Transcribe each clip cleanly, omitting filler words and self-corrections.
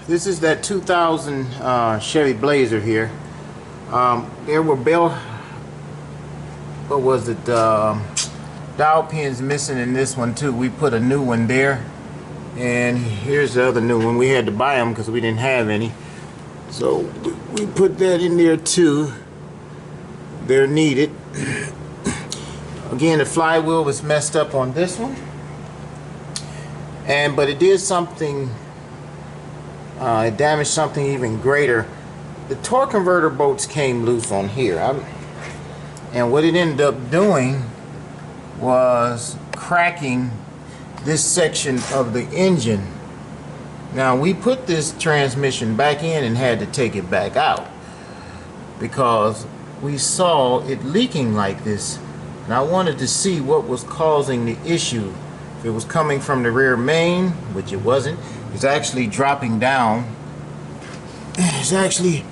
This is that 2000 Chevy Blazer here. There were what was it? Dowel pins missing in this one too. We put a new one there, and here's the other new one. We had to buy them because we didn't have any, so we put that in there too. They're needed. Again, the flywheel was messed up on this one, but it did something. It damaged something even greater. The torque converter bolts came loose on here, and what it ended up doing was cracking this section of the engine. Now, we put this transmission back in and had to take it back out because we saw it leaking like this, and I wanted to see what was causing the issue. If it was coming from the rear main, which it wasn't. It's actually dropping down. It's actually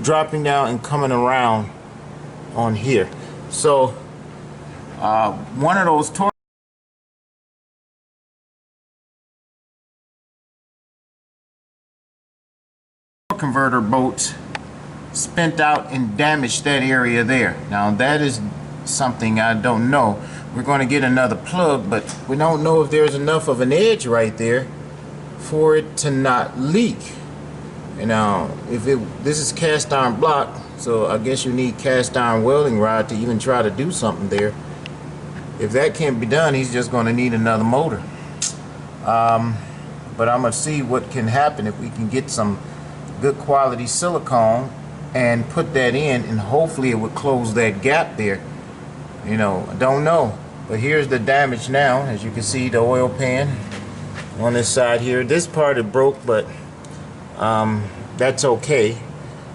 dropping down and coming around on here. So one of those torque converter bolts spent out and damaged that area there. Now that is something I don't know. We're going to get another plug, but we don't know if there's enough of an edge right there for it to not leak. And now, this is cast iron block, so I guess you need cast iron welding rod to even try to do something there. If that can't be done, he's just going to need another motor. But I'm going to see what can happen if we can get some good quality silicone and put that in, and hopefully it would close that gap there. You know, I don't know. But here's the damage now. As you can see, the oil pan on this side here. This part it broke, but that's okay,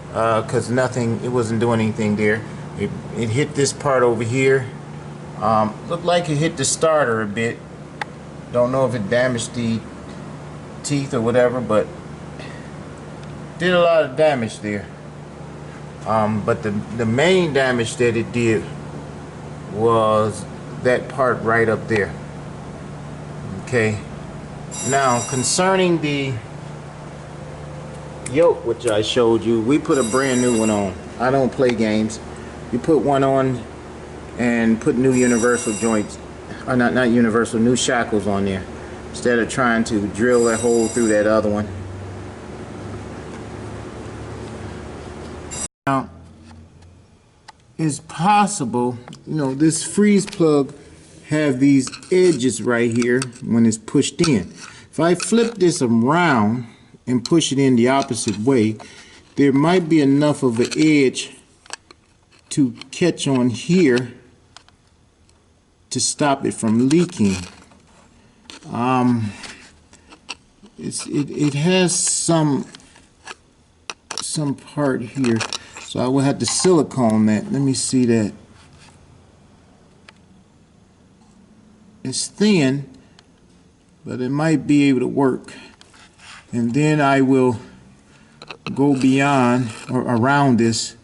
because it wasn't doing anything there. It hit this part over here. Looked like it hit the starter a bit. Don't know if it damaged the teeth or whatever, but did a lot of damage there. But the main damage that it did was that part right up there. Okay. Now, concerning the yoke, which I showed you, we put a brand new one on. I don't play games. You put one on and put new universal joints, or not universal, new shackles on there, instead of trying to drill that hole through that other one. Now, it's possible, you know, this freeze plug have these edges right here when it's pushed in. If I flip this around and push it in the opposite way, there might be enough of an edge to catch on here to stop it from leaking. It has some part here, so I will have to silicone that. Let me see that. It's thin, but it might be able to work. And then I will go beyond or around this,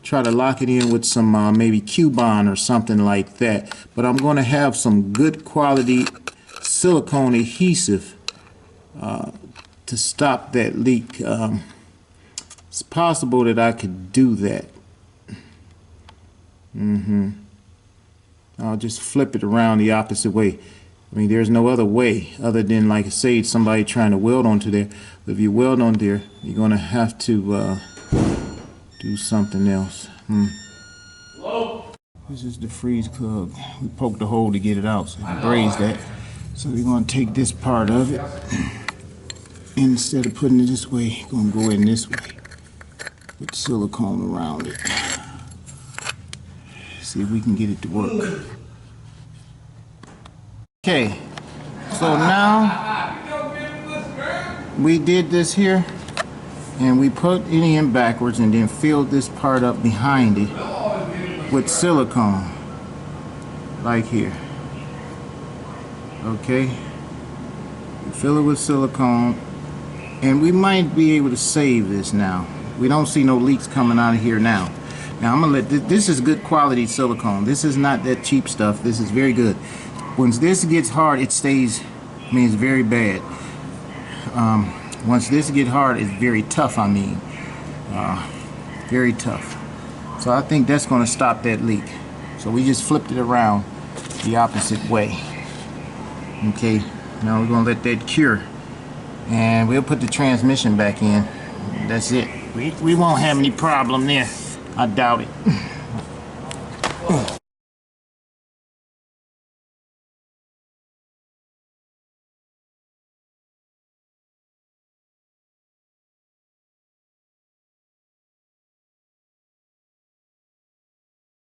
try to lock it in with some maybe Q-bond or something like that. But I'm going to have some good quality silicone adhesive to stop that leak. It's possible that I could do that. I'll just flip it around the opposite way. I mean, there's no other way other than, like I say, somebody trying to weld onto there. But if you weld on there, you're going to have to do something else. Hello? This is the freeze plug. We poked the hole to get it out, so we brazed that. So we're going to take this part of it, and instead of putting it this way, going to go in this way with silicone around it. See if we can get it to work. Okay, so now we did this here, and we put it in backwards and then filled this part up behind it with silicone, like here. Okay, we fill it with silicone, and we might be able to save this now. We don't see no leaks coming out of here now. Now I'm gonna let this is good quality silicone. This is not that cheap stuff. This is very good. Once this gets hard, it stays. I mean, it's very bad. Once this get hard, it's very tough. I mean, very tough. So I think that's going to stop that leak. So we just flipped it around the opposite way. Okay, now we're going to let that cure, and we'll put the transmission back in. That's it. We won't have any problem there. I doubt it.